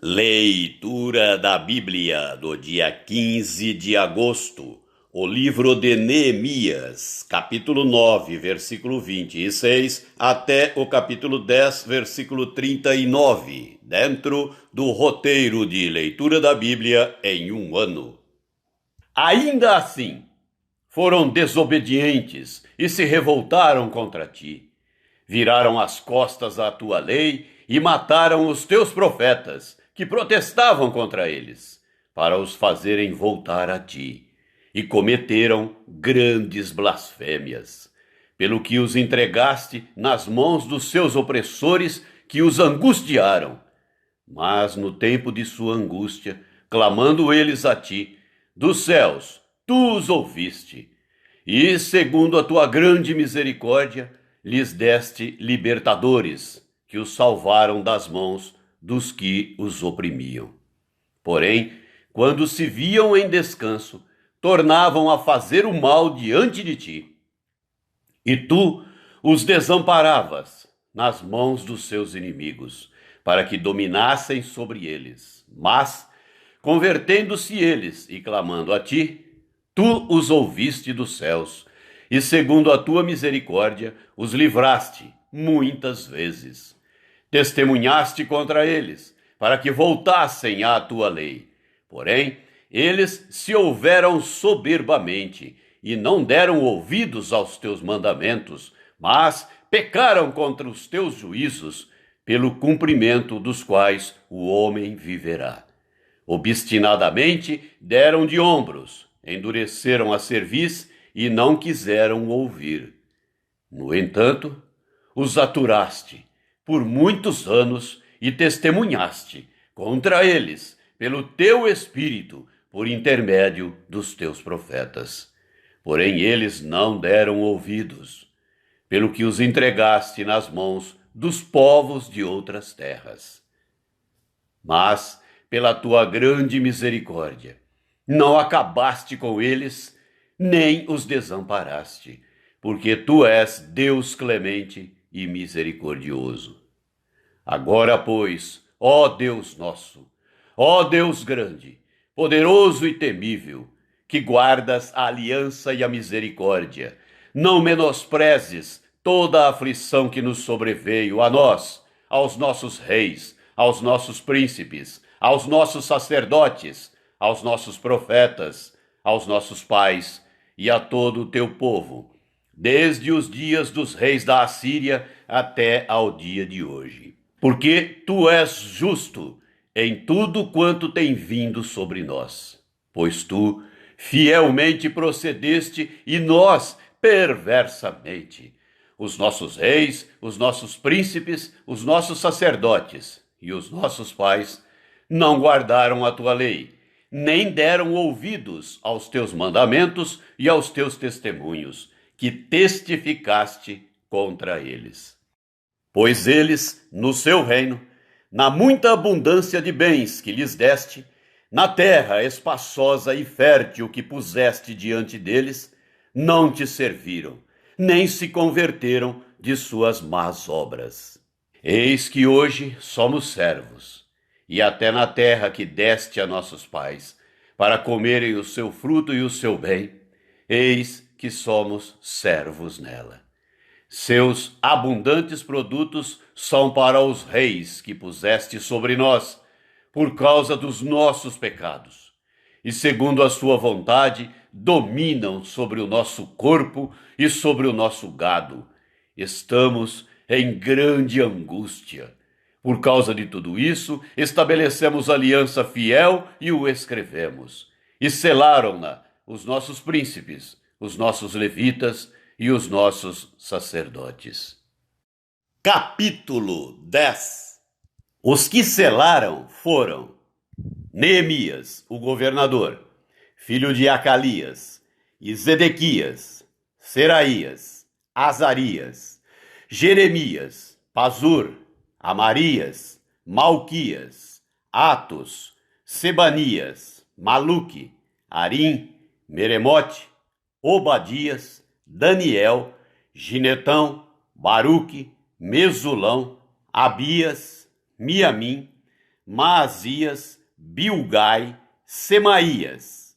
Leitura da Bíblia do dia 15 de agosto, o livro de Neemias, capítulo 9, versículo 26, até o capítulo 10, versículo 39, dentro do roteiro de leitura da Bíblia em um ano. Ainda assim, foram desobedientes e se revoltaram contra ti. Viraram as costas à tua lei e mataram os teus profetas, que protestavam contra eles, para os fazerem voltar a ti. E cometeram grandes blasfêmias, pelo que os entregaste nas mãos dos seus opressores, que os angustiaram. Mas no tempo de sua angústia, clamando eles a ti, dos céus, tu os ouviste. E, segundo a tua grande misericórdia, lhes deste libertadores, que os salvaram das mãos dos que os oprimiam. Porém, quando se viam em descanso, tornavam a fazer o mal diante de ti. E tu os desamparavas nas mãos dos seus inimigos, para que dominassem sobre eles. Mas, convertendo-se eles e clamando a ti, tu os ouviste dos céus, e segundo a tua misericórdia os livraste muitas vezes. Testemunhaste contra eles, para que voltassem à tua lei. Porém, eles se houveram soberbamente, e não deram ouvidos aos teus mandamentos, mas pecaram contra os teus juízos, pelo cumprimento dos quais o homem viverá. Obstinadamente deram de ombros, endureceram a cerviz e não quiseram ouvir. No entanto, os aturaste por muitos anos e testemunhaste contra eles pelo teu espírito, por intermédio dos teus profetas. Porém eles não deram ouvidos, pelo que os entregaste nas mãos dos povos de outras terras. Mas, pela tua grande misericórdia, não acabaste com eles, nem os desamparaste, porque tu és Deus clemente e misericordioso. Agora, pois, ó Deus nosso, ó Deus grande, poderoso e temível, que guardas a aliança e a misericórdia, não menosprezes toda a aflição que nos sobreveio a nós, aos nossos reis, aos nossos príncipes, aos nossos sacerdotes, aos nossos profetas, aos nossos pais e a todo o teu povo, desde os dias dos reis da Assíria até ao dia de hoje. Porque tu és justo em tudo quanto tem vindo sobre nós, pois tu fielmente procedeste e nós perversamente. Os nossos reis, os nossos príncipes, os nossos sacerdotes e os nossos pais não guardaram a tua lei, nem deram ouvidos aos teus mandamentos e aos teus testemunhos, que testificaste contra eles. Pois eles, no seu reino, na muita abundância de bens que lhes deste, na terra espaçosa e fértil que puseste diante deles, não te serviram, nem se converteram de suas más obras. Eis que hoje somos servos, e até na terra que deste a nossos pais, para comerem o seu fruto e o seu bem, eis que somos servos nela. Seus abundantes produtos são para os reis que puseste sobre nós, por causa dos nossos pecados. E segundo a sua vontade, dominam sobre o nosso corpo e sobre o nosso gado. Estamos em grande angústia. Por causa de tudo isso, estabelecemos aliança fiel e o escrevemos. E selaram-na os nossos príncipes, os nossos levitas e os nossos sacerdotes. Capítulo 10. Os que selaram foram Neemias, o governador, filho de Acalias, e Zedequias, Seraías, Azarias, Jeremias, Pazur, Amarias, Malquias, Atos, Sebanias, Maluque, Arim, Meremote, Obadias, Daniel, Ginetão, Baruque, Mesulão, Abias, Miamim, Maasias, Bilgai, Semaías.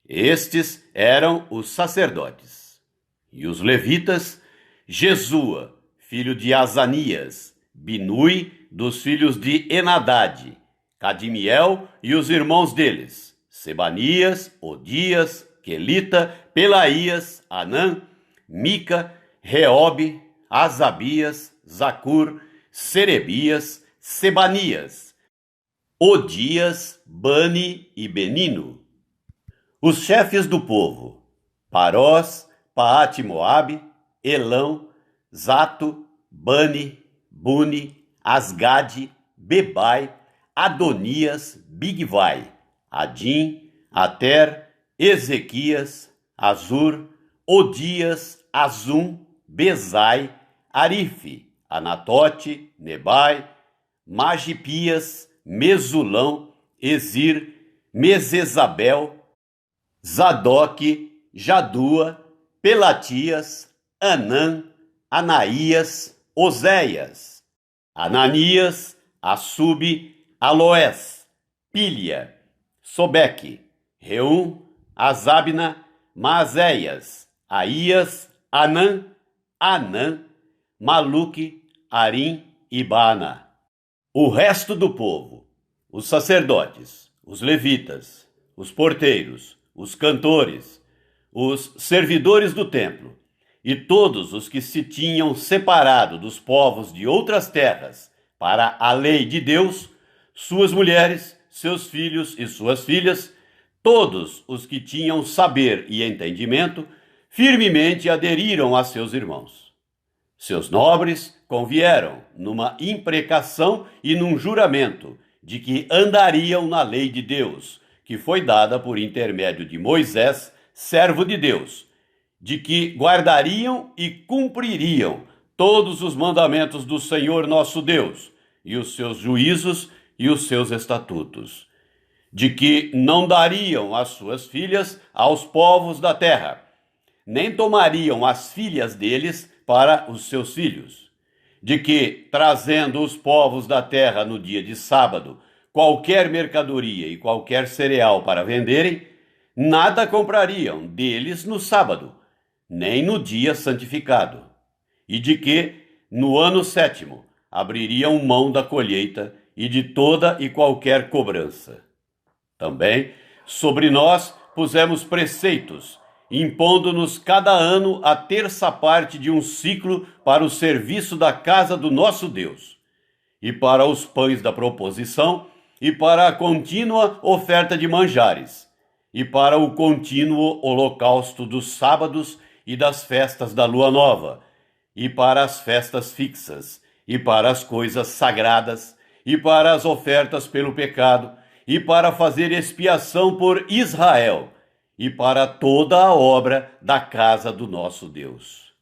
Estes eram os sacerdotes. E os levitas, Jesua, filho de Azanias, Binui, dos filhos de Enadade, Cadimiel e os irmãos deles, Sebanias, Odias, Quelita, Pelaías, Anã, Mica, Reobe, Asabias, Zacur, Serebias, Sebanias, Odias, Bani e Benino. Os chefes do povo, Parós, Paate-Moabe, Elão, Zato, Bani, Buni, Asgade, Bebai, Adonias, Bigvai, Adim, Ater, Ezequias, Azur, Odias, Azum, Bezai, Arife, Anatote, Nebai, Magipias, Mesulão, Ezir, Mesezabel, Zadoque, Jadua, Pelatias, Anã, Anaías, Oséias, Ananias, Assube, Aloés, Pilha, Sobeque, Reum, Azabna, Maazéias, Aías, Anã, Maluque, Arim e Baana. O resto do povo, os sacerdotes, os levitas, os porteiros, os cantores, os servidores do templo e todos os que se tinham separado dos povos de outras terras para a lei de Deus, suas mulheres, seus filhos e suas filhas, todos os que tinham saber e entendimento, firmemente aderiram a seus irmãos. Seus nobres convieram numa imprecação e num juramento de que andariam na lei de Deus, que foi dada por intermédio de Moisés, servo de Deus, de que guardariam e cumpririam todos os mandamentos do Senhor nosso Deus, e os seus juízos e os seus estatutos, de que não dariam as suas filhas aos povos da terra, nem tomariam as filhas deles para os seus filhos, de que, trazendo os povos da terra no dia de sábado qualquer mercadoria e qualquer cereal para venderem, nada comprariam deles no sábado, nem no dia santificado, e de que, no ano 7º, abririam mão da colheita e de toda e qualquer cobrança. Também, sobre nós, pusemos preceitos, impondo-nos cada ano a terça parte de um ciclo para o serviço da casa do nosso Deus, e para os pães da proposição, e para a contínua oferta de manjares, e para o contínuo holocausto dos sábados e das festas da lua nova, e para as festas fixas, e para as coisas sagradas, e para as ofertas pelo pecado, e para fazer expiação por Israel, e para toda a obra da casa do nosso Deus.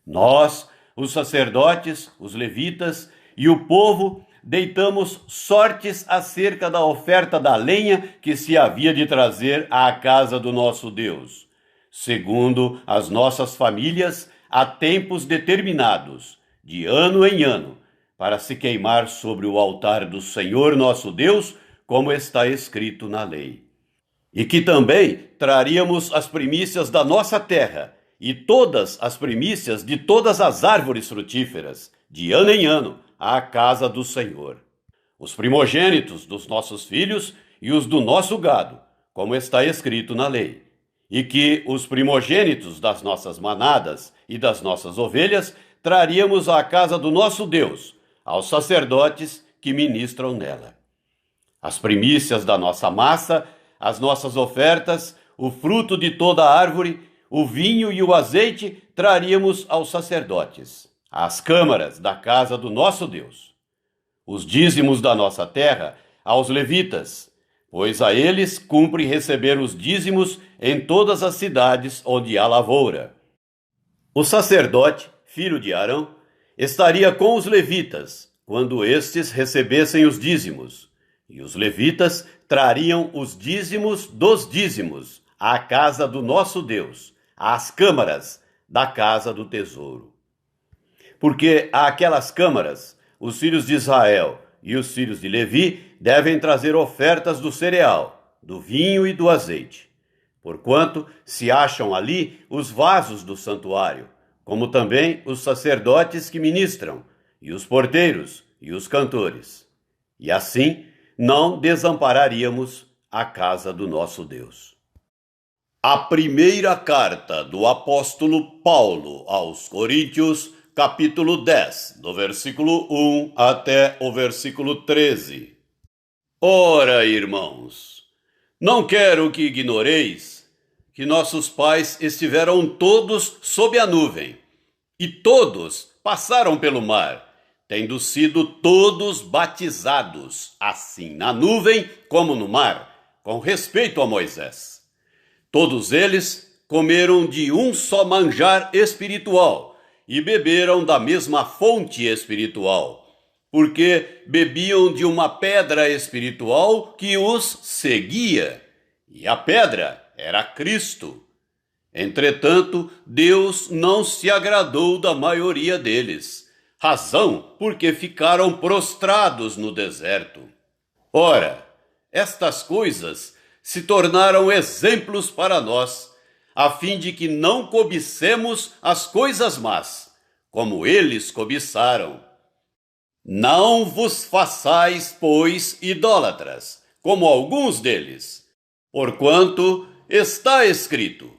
Nós, os sacerdotes, os levitas e o povo, deitamos sortes acerca da oferta da lenha que se havia de trazer à casa do nosso Deus, segundo as nossas famílias, a tempos determinados, de ano em ano, para se queimar sobre o altar do Senhor nosso Deus, como está escrito na lei. E que também traríamos as primícias da nossa terra e todas as primícias de todas as árvores frutíferas, de ano em ano, à casa do Senhor. Os primogênitos dos nossos filhos e os do nosso gado, como está escrito na lei. E que os primogênitos das nossas manadas e das nossas ovelhas traríamos à casa do nosso Deus, aos sacerdotes que ministram nela. As primícias da nossa massa, as nossas ofertas, o fruto de toda a árvore, o vinho e o azeite traríamos aos sacerdotes, às câmaras da casa do nosso Deus. Os dízimos da nossa terra aos levitas, pois a eles cumpre receber os dízimos em todas as cidades onde há lavoura. O sacerdote, filho de Arão, estaria com os levitas quando estes recebessem os dízimos, e os levitas trariam os dízimos dos dízimos à casa do nosso Deus, às câmaras da casa do tesouro. Porque àquelas câmaras os filhos de Israel e os filhos de Levi devem trazer ofertas do cereal, do vinho e do azeite, porquanto se acham ali os vasos do santuário, como também os sacerdotes que ministram, e os porteiros e os cantores. E assim não desampararíamos a casa do nosso Deus. A primeira carta do apóstolo Paulo aos Coríntios, capítulo 10, do versículo 1 até o versículo 13. Ora, irmãos, não quero que ignoreis que nossos pais estiveram todos sob a nuvem, e todos passaram pelo mar, tendo sido todos batizados, assim na nuvem como no mar, com respeito a Moisés. Todos eles comeram de um só manjar espiritual e beberam da mesma fonte espiritual, porque bebiam de uma pedra espiritual que os seguia, e a pedra era Cristo. Entretanto, Deus não se agradou da maioria deles, razão porque ficaram prostrados no deserto. Ora, estas coisas se tornaram exemplos para nós, a fim de que não cobicemos as coisas más, como eles cobiçaram. Não vos façais, pois, idólatras, como alguns deles, porquanto está escrito: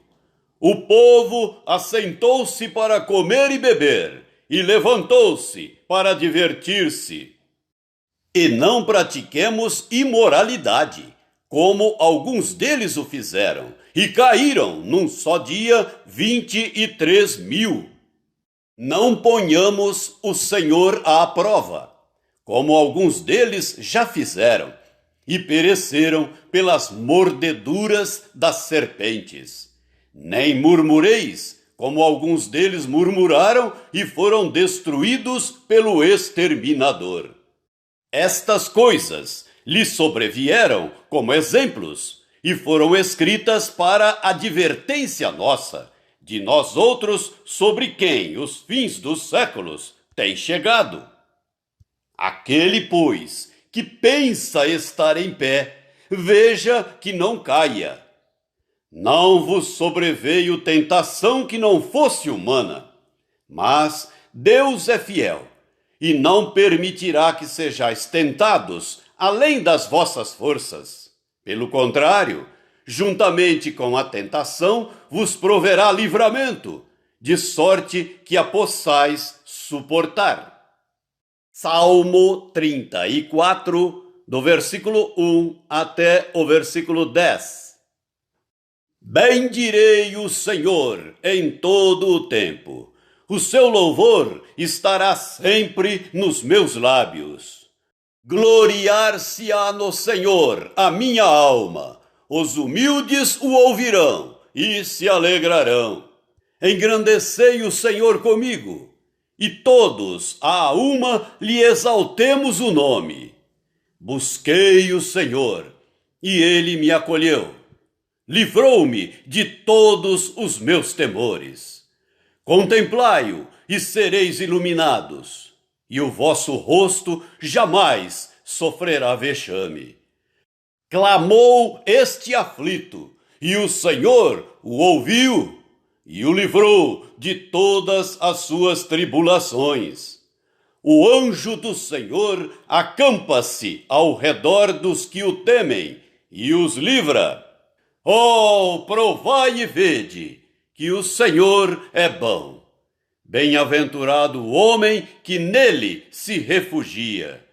o povo assentou-se para comer e beber, e levantou-se para divertir-se. E não pratiquemos imoralidade, como alguns deles o fizeram, e caíram num só dia 23.000. Não ponhamos o Senhor à prova, como alguns deles já fizeram, e pereceram pelas mordeduras das serpentes. Nem murmureis, como alguns deles murmuraram e foram destruídos pelo exterminador. Estas coisas lhes sobrevieram como exemplos e foram escritas para advertência nossa, de nós outros, sobre quem os fins dos séculos têm chegado. Aquele, pois, que pensa estar em pé, veja que não caia. Não vos sobreveio tentação que não fosse humana, mas Deus é fiel, e não permitirá que sejais tentados além das vossas forças. Pelo contrário, juntamente com a tentação, vos proverá livramento, de sorte que a possais suportar. Salmo 34, do versículo 1 até o versículo 10. Bendirei o Senhor em todo o tempo. O seu louvor estará sempre nos meus lábios. Gloriar-se-á no Senhor a minha alma. Os humildes o ouvirão e se alegrarão. Engrandecei o Senhor comigo, e todos a uma lhe exaltemos o nome. Busquei o Senhor, e ele me acolheu. Livrou-me de todos os meus temores. Contemplai-o e sereis iluminados, e o vosso rosto jamais sofrerá vexame. Clamou este aflito, e o Senhor o ouviu, e o livrou de todas as suas tribulações. O anjo do Senhor acampa-se ao redor dos que o temem, e os livra. Oh, provai e vede que o Senhor é bom. Bem-aventurado o homem que nele se refugia.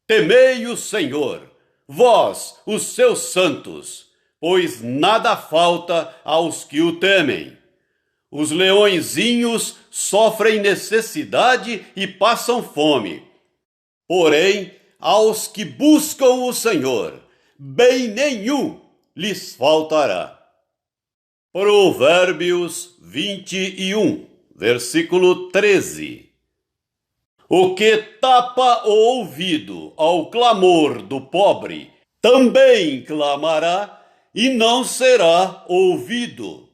Temei o Senhor, vós, os seus santos, pois nada falta aos que o temem. Os leõezinhos sofrem necessidade e passam fome. Porém, aos que buscam o Senhor, bem nenhum lhes faltará. Provérbios 21, versículo 13. O que tapa o ouvido ao clamor do pobre, também clamará e não será ouvido.